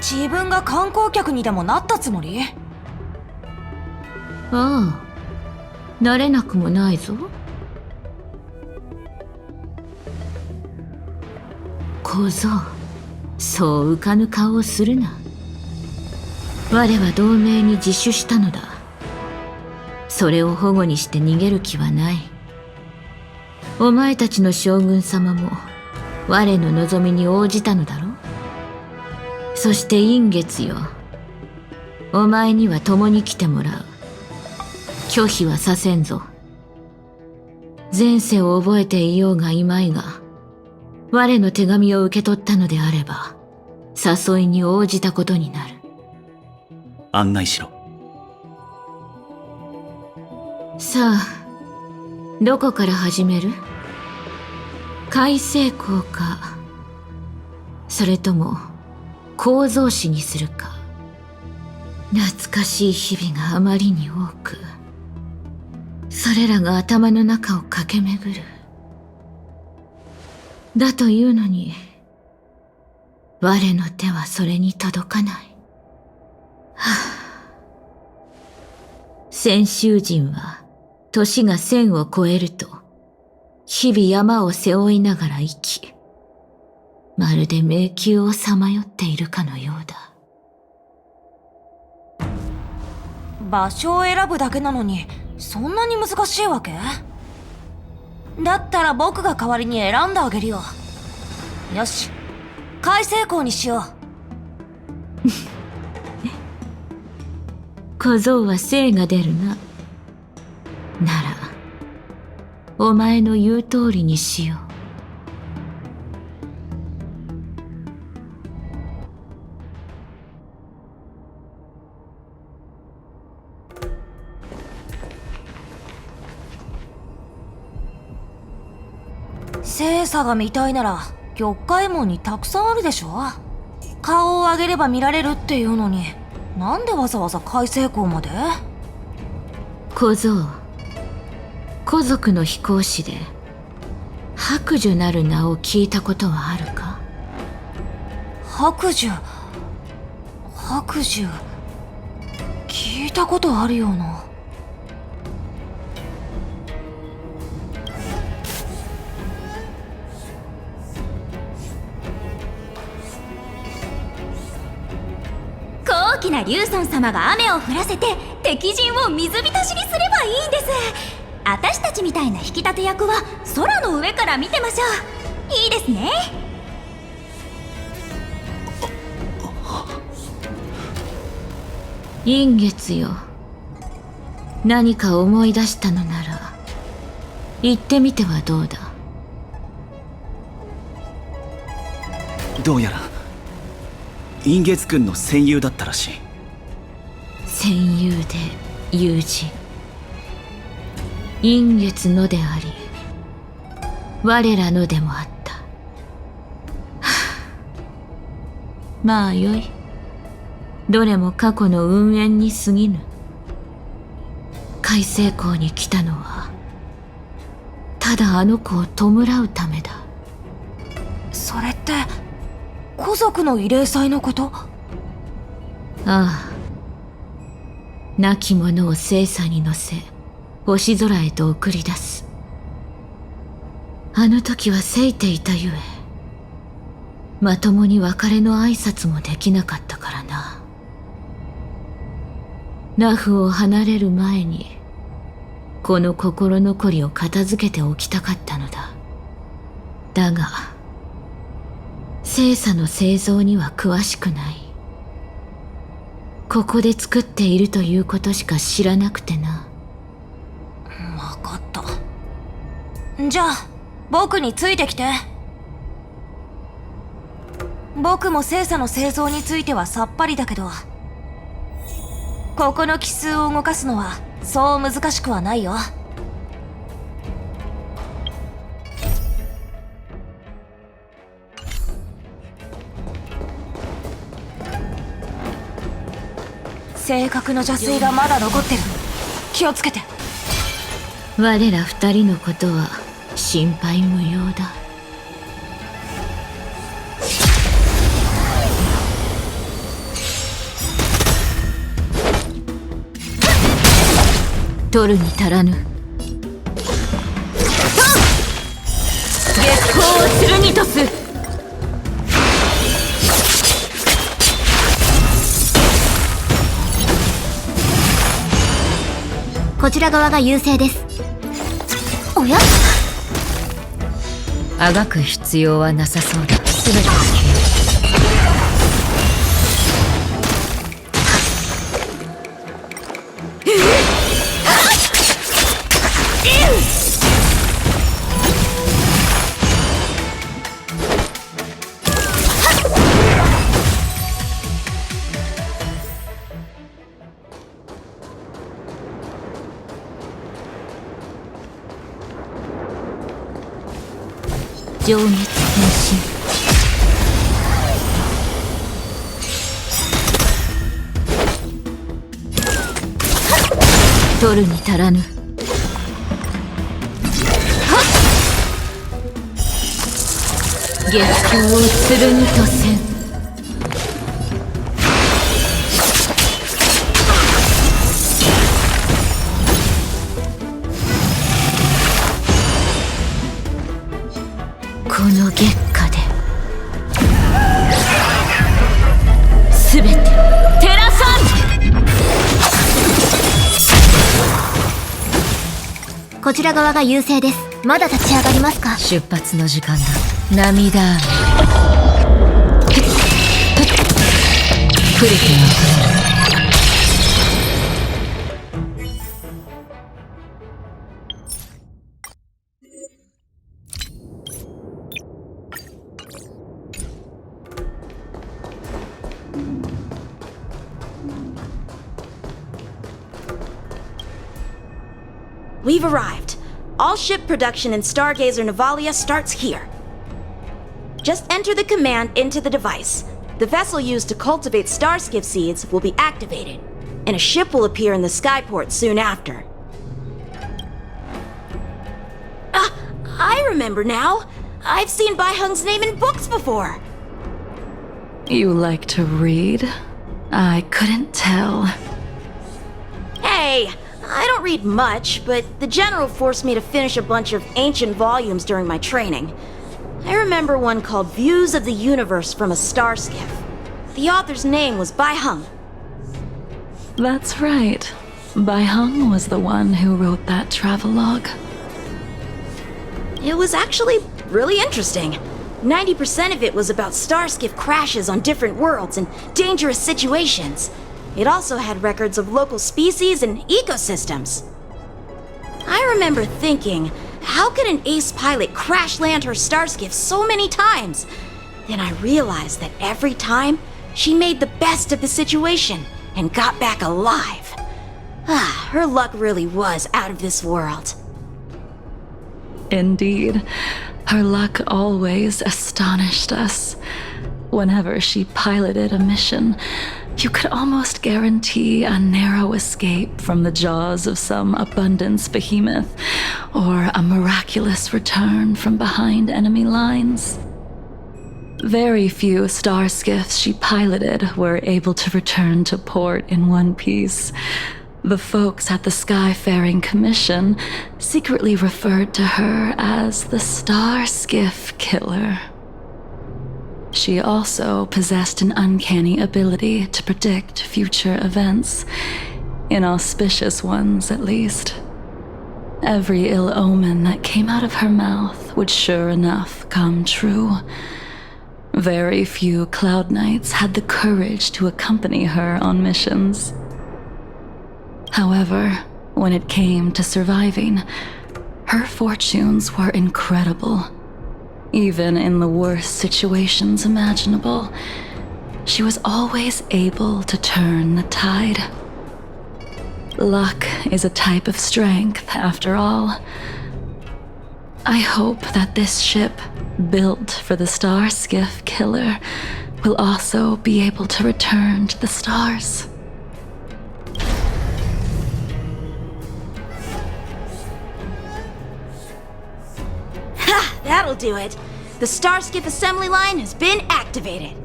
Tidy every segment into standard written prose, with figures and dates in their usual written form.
自分が観光客にでもなったつもり？ああ、なれなくもないぞ。小僧、そう浮かぬ顔をするな。我は同盟に自首したのだ。それを保護にして逃げる気はない。お前たちの将軍様も我の望みに応じたのだろう。そして陰月よ、お前には共に来てもらう。拒否はさせんぞ。前世を覚えていようがいまいが、我の手紙を受け取ったのであれば誘いに応じたことになる。案内しろ。さあ、どこから始める？開成校か、それとも構造史にするか。懐かしい日々があまりに多く、それらが頭の中を駆け巡る。だというのに、我の手はそれに届かない。はあ、先週人は年が1000を超えると日々山を背負いながら生き、まるで迷宮をさまよっているかのようだ。場所を選ぶだけなのにそんなに難しいわけ？だったら僕が代わりに選んであげるよ。よし、開成校にしよう。小僧は精が出るな。ならお前の言う通りにしよう。精査が見たいなら玉海門にたくさんあるでしょ。顔を上げれば見られるっていうのに、なんでわざわざ開成校まで？小僧、古族の飛行士で白樹なる名を聞いたことはあるか？白樹聞いたことあるような。高貴な竜尊様が雨を降らせて敵陣を水浸しにすればいいんです。私たちみたいな引き立て役は空の上から見てましょう。いいですね。陰月よ、何か思い出したのなら言ってみてはどうだ。どうやら陰月君の戦友だったらしい。戦友で友人、陰月のであり我らのでもあった。はあ、まあよい。どれも過去の運縁に過ぎぬ。開成校に来たのはただあの子を弔うためだ。それって古族の慰霊祭のこと？ああ、亡き者を聖査に乗せ星空へと送り出す。あの時はせいていたゆえ、まともに別れの挨拶もできなかったからな。ナフを離れる前にこの心残りを片付けておきたかったのだ。だが聖査の製造には詳しくない。ここで作っているということしか知らなくてな。わかった。じゃあ僕についてきて。僕も精査の製造についてはさっぱりだけど、ここの奇数を動かすのはそう難しくはないよ。正確な邪推がまだ残ってる。気をつけて。我ら二人のことは心配無用だ。取るに足らぬ。月光をするにとす。こちら側が優勢です。おや？あがく必要はなさそうだ。すべての情熱変身。取るに足らぬ。月光をするにとせん。この月下で全て照らさん。こちら側が優勢です。まだ立ち上がりますか？出発の時間だ。涙雨降れては We've arrived. All ship production in Stargazer Navalia starts here. Just enter the command into the device. The vessel used to cultivate starskiff seeds will be activated, and a ship will appear in the skyport soon after. I remember now. I've seen Bai Hung's name in books before. You like to read? I couldn't tell. Hey, I don't read much, but the General forced me to finish a bunch of ancient volumes during my training. I remember one called Views of the Universe from a Starskiff. The author's name was Bai Hung. That's right. Bai Hung was the one who wrote that travelogue. It was actually really interesting. 90% of it was about starskiff crashes on different worlds and dangerous situations. It also had records of local species and ecosystems. I remember thinking, how could an ace pilot crash land her starskiff so many times? Then I realized that every time, she made the best of the situation and got back alive. Her luck really was out of this world. Indeed. Her luck always astonished us. Whenever she piloted a mission, you could almost guarantee a narrow escape from the jaws of some abundance behemoth, or a miraculous return from behind enemy lines. Very few starskiffs she piloted were able to return to port in one piece. The folks at the Skyfaring Commission secretly referred to her as the Starskiff Killer. She also possessed an uncanny ability to predict future events, inauspicious ones at least. Every ill omen that came out of her mouth would sure enough come true. Very few Cloud Knights had the courage to accompany her on missions. However, when it came to surviving, her fortunes were incredible. Even in the worst situations imaginable, she was always able to turn the tide. Luck is a type of strength, after all. I hope that this ship, built for the Starskiff Killer, will also be able to return to the stars. Ha! That'll do it. The Starskiff assembly line has been activated.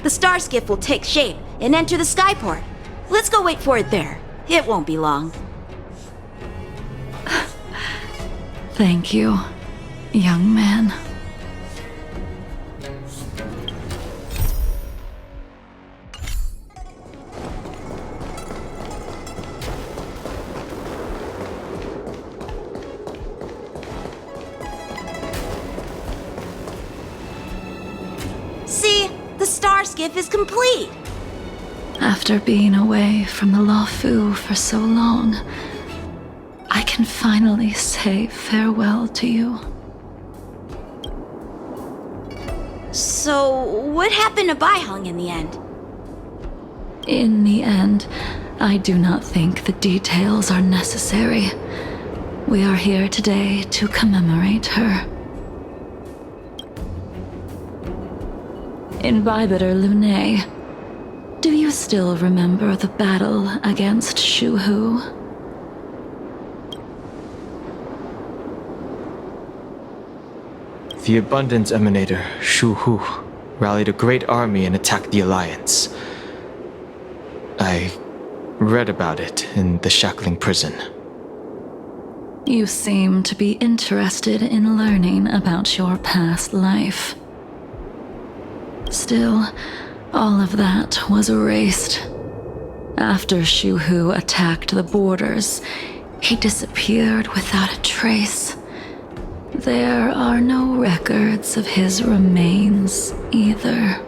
The Starskiff will take shape and enter the skyport. Let's go wait for it there. It won't be long. Thank you, young man. See, the star skiff is complete. After being away from the Luofu for so long, I can finally say farewell to you. So, what happened to Baiheng in the end? In the end, I do not think the details are necessary. We are here today to commemorate her. Imbibitor Lunay, do you still remember the battle against Shu Hu? The Abundance Emanator, Shu Hu, rallied a great army and attacked the Alliance. I read about it in the Shackling prison. You seem to be interested in learning about your past life. Still, all of that was erased. After Shu Hu attacked the borders, he disappeared without a trace. There are no records of his remains either.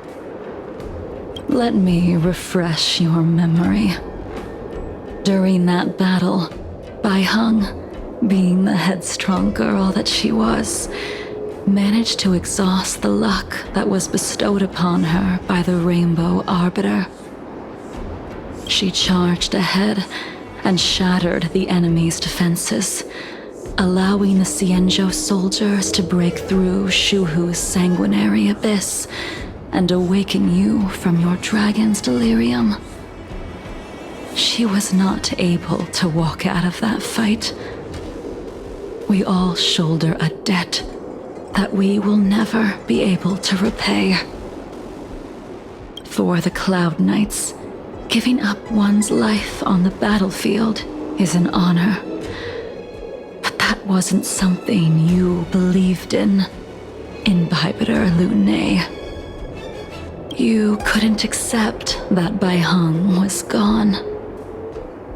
Let me refresh your memory. During that battle, Baiheng, being the headstrong girl that she was, managed to exhaust the luck that was bestowed upon her by the Rainbow Arbiter. She charged ahead and shattered the enemy's defenses, allowing the Xianzhou soldiers to break through Shu Hu's sanguinary abyss and awaken you from your dragon's delirium. She was not able to walk out of that fight. We all shoulder a debt that we will never be able to repay. For the Cloud Knights, giving up one's life on the battlefield is an honor. But that wasn't something you believed in, Imbibitor Lunay. You couldn't accept that Baiheng was gone.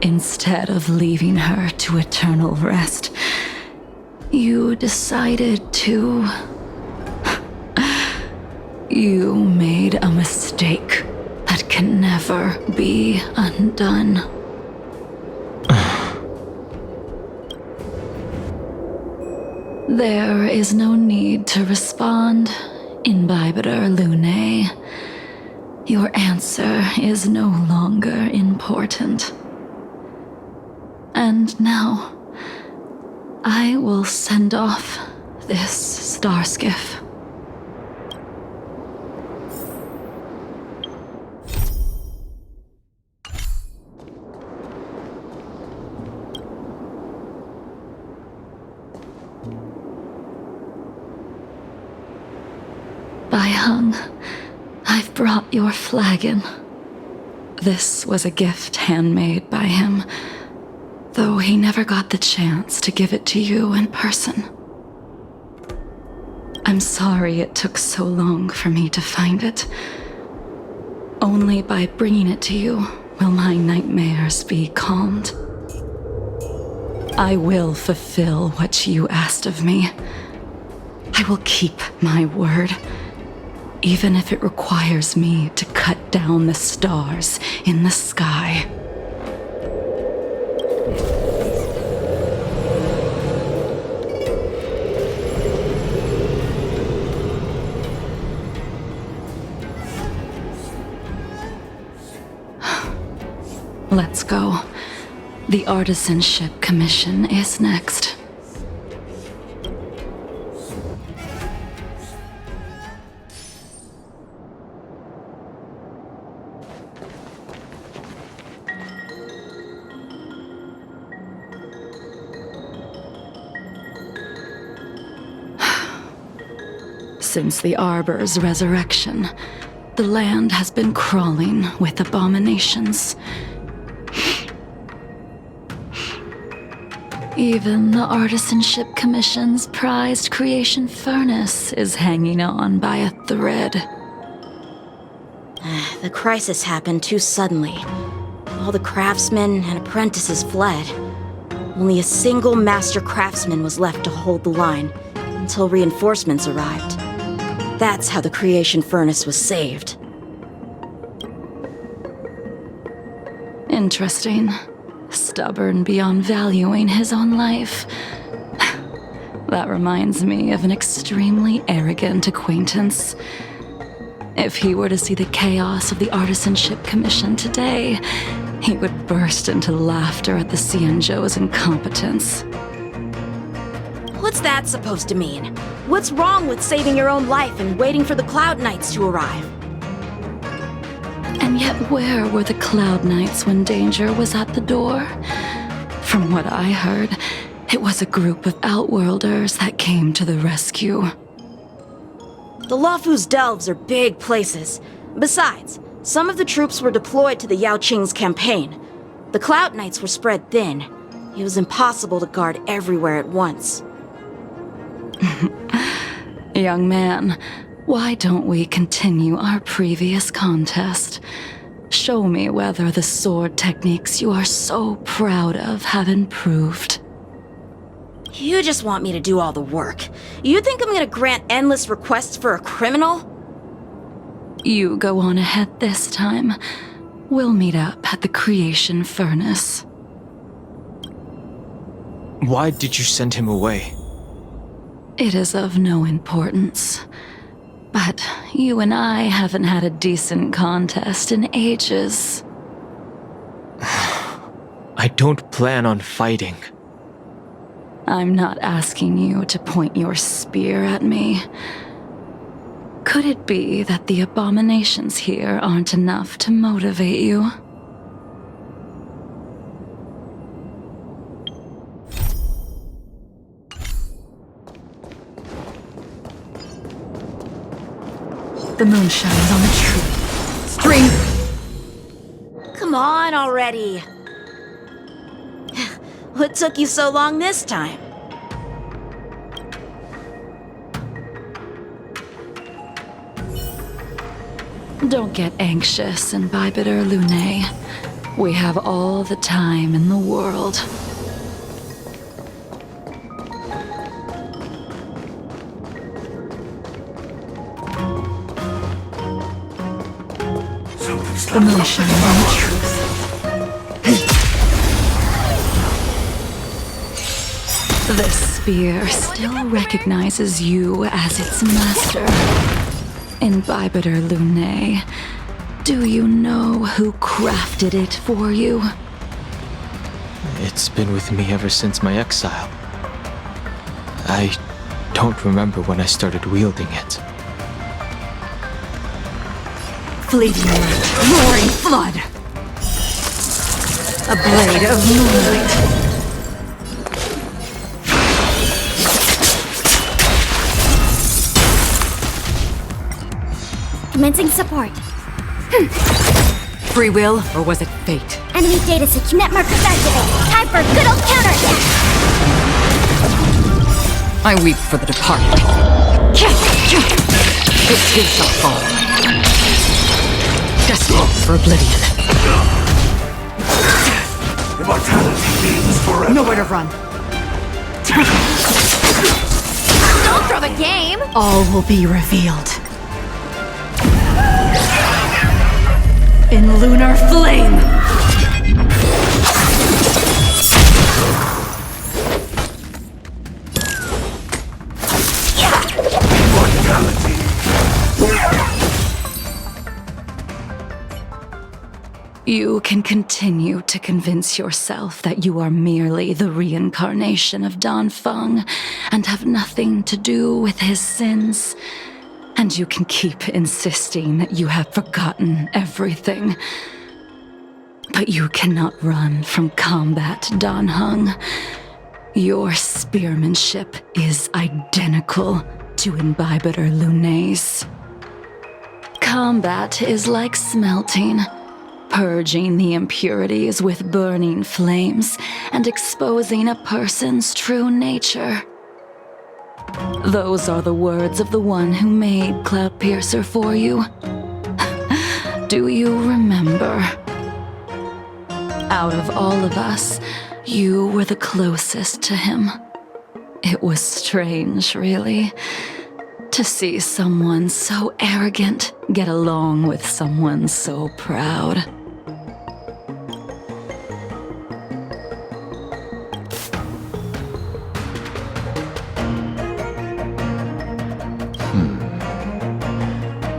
Instead of leaving her to eternal rest, you decided to... You made a mistake that can never be undone. There is no need to respond, Imbibitor Lunay. Your answer is no longer important. And now, I will send off this star skiff. Baiheng, I've brought your flagon. This was a gift handmade by him, though he never got the chance to give it to you in person. I'm sorry it took so long for me to find it. Only by bringing it to you will my nightmares be calmed. I will fulfill what you asked of me. I will keep my word, even if it requires me to cut down the stars in the sky. Let's go. The artisanship commission is next. Since the Arbor's resurrection, the land has been crawling with abominations. Even the Artisanship Commission's prized creation furnace is hanging on by a thread. The crisis happened too suddenly. All the craftsmen and apprentices fled. Only a single master craftsman was left to hold the line until reinforcements arrived. That's how the creation furnace was saved. Interesting. Stubborn beyond valuing his own life. That reminds me of an extremely arrogant acquaintance. If he were to see the chaos of the Artisanship Commission today, he would burst into laughter at the Xianzhou's incompetence. What's that supposed to mean? What's wrong with saving your own life and waiting for the Cloud Knights to arrive? And yet where were the Cloud Knights when danger was at the door? From what I heard, it was a group of Outworlders that came to the rescue. The Luofu's delves are big places. Besides, some of the troops were deployed to the Yao Qing's campaign. The Cloud Knights were spread thin. It was impossible to guard everywhere at once. Young man, why don't we continue our previous contest? Show me whether the sword techniques you are so proud of have improved. You just want me to do all the work. You think I'm gonna grant endless requests for a criminal? You go on ahead this time. We'll meet up at the creation furnace. Why did you send him away? It is of no importance. But you and I haven't had a decent contest in ages. I don't plan on fighting. I'm not asking you to point your spear at me. Could it be that the abominations here aren't enough to motivate you? The moon shines on the tree. Spring! Come on already. What took you so long this time? Don't get anxious, Imbibitor Lunae. We have all the time in the world. The moon shines on the truth. This spear still recognizes you as its master. Imbibitor Lunae, do you know who crafted it for you? It's been with me ever since my exile. I don't remember when I started wielding it. Fleeting light, roaring flood. A blade of moonlight. Commencing support. Free will, or was it fate? Enemy data set net markers activate. Time for a good old counterattack. I weep for the departed. It too shall fall. Destined for oblivion. Immortality means forever. Nowhere to run. Don't throw the game. All will be revealed. In lunar flame! Immortality. You can continue to convince yourself that you are merely the reincarnation of Danfeng and have nothing to do with his sins. And you can keep insisting that you have forgotten everything. But you cannot run from combat, Danheng. Your spearmanship is identical to Imbibitor Lunae's. Combat is like smelting. purging the impurities with burning flames and exposing a person's true nature. Those are the words of the one who made Cloudpiercer for you. Do you remember? Out of all of us, you were the closest to him. It was strange, really, to see someone so arrogant get along with someone so proud.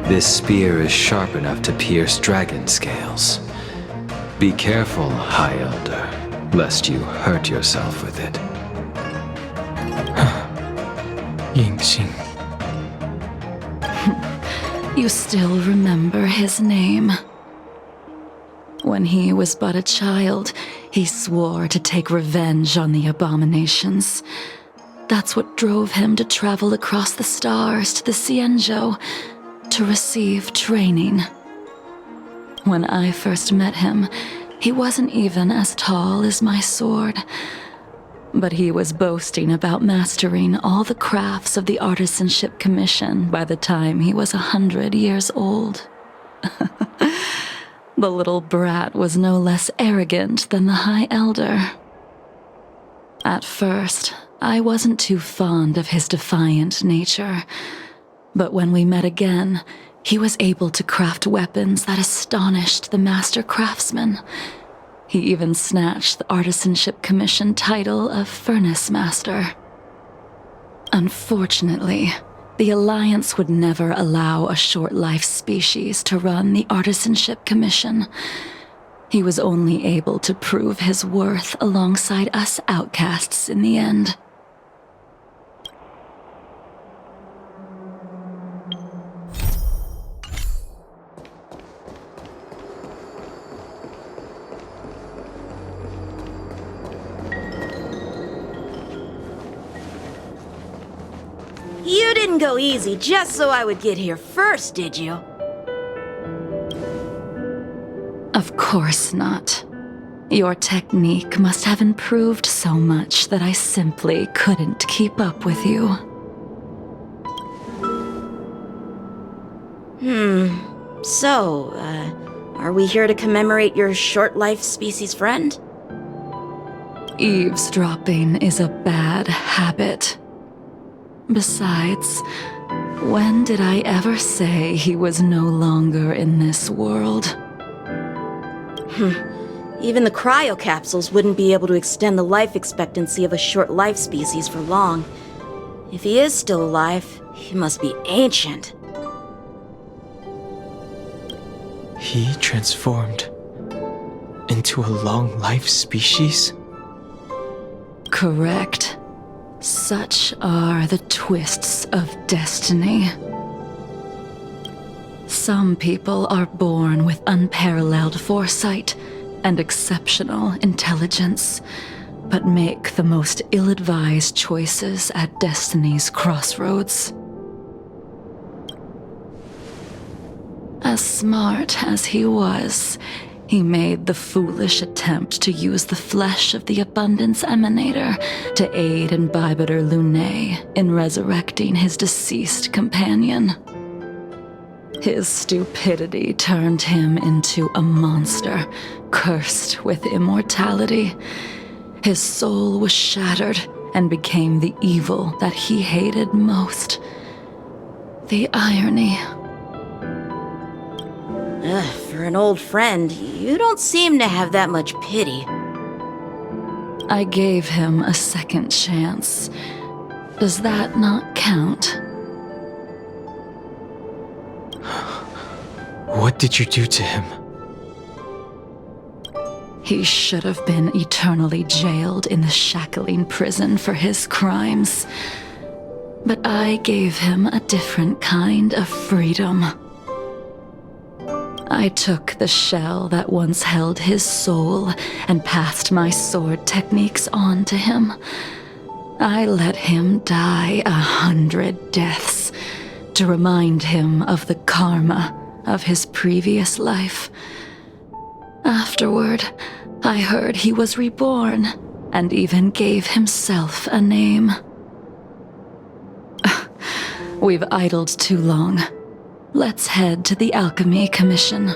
This spear is sharp enough to pierce dragon scales. Be careful, High Elder, lest you hurt yourself with it. 隐形 You still remember his name. When he was but a child, he swore to take revenge on the abominations. That's what drove him to travel across the stars to the Cienjo to receive training. When I first met him, he wasn't even as tall as my sword, but he was boasting about mastering all the crafts of the Artisanship Commission by the time he was 100 years old. The little brat was no less arrogant than the High Elder. At first, I wasn't too fond of his defiant nature, but when we met again, he was able to craft weapons that astonished the master craftsman. He even snatched the Artisanship Commission title of Furnace Master. Unfortunately, the Alliance would never allow a short-life species to run the Artisanship Commission. He was only able to prove his worth alongside us outcasts in the end. You didn't go easy just so I would get here first, did you? Of course not. Your technique must have improved so much that I simply couldn't keep up with you. So, are we here to commemorate your short-life species friend? Eavesdropping is a bad habit. Besides, when did I ever say he was no longer in this world? Even the cryocapsules wouldn't be able to extend the life expectancy of a short-life species for long. If he is still alive, he must be ancient. He transformed into a long-life species? Correct. Such are the twists of destiny. Some people are born with unparalleled foresight and exceptional intelligence, but make the most ill-advised choices at destiny's crossroads. As smart as he was, he made the foolish attempt to use the flesh of the Abundance Emanator to aid in Bibiter Lunae in resurrecting his deceased companion. His stupidity turned him into a monster, cursed with immortality. His soul was shattered and became the evil that he hated most. The irony. For an old friend, you don't seem to have that much pity. I gave him a second chance. Does that not count? What did you do to him? He should have been eternally jailed in the shackling prison for his crimes. But I gave him a different kind of freedom. I took the shell that once held his soul and passed my sword techniques on to him. I let him die 100 deaths to remind him of the karma of his previous life. Afterward, I heard he was reborn, and even gave himself a name. We've idled too long. Let's head to the Alchemy Commission.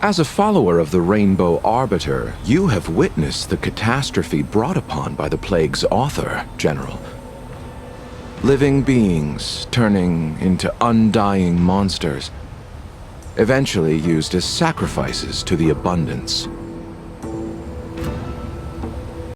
As a follower of the Rainbow Arbiter, you have witnessed the catastrophe brought upon by the plague's author, General. Living beings turning into undying monsters, eventually used as sacrifices to the Abundance.